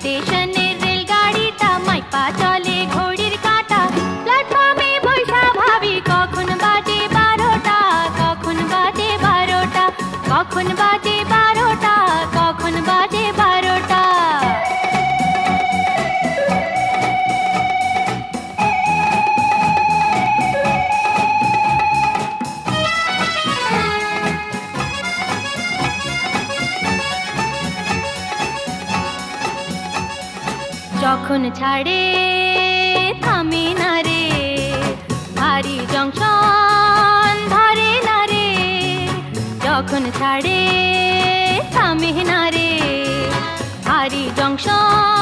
স্টেশনের রেলগাড়িটা মাইপা চলে ঘড়ির কাঁটা। প্ল্যাটফর্মে বৈশা ভাবি কখন বাজে 12টা, কখন বাজে 12টা, কখন বাজে 12টা, কখন বাজে 12টা। যখন ছাড়ে থামে না রে, ভারী জংশন ধরে না রে। যখন ছাড়ে থামে না রে, ভারী জংশন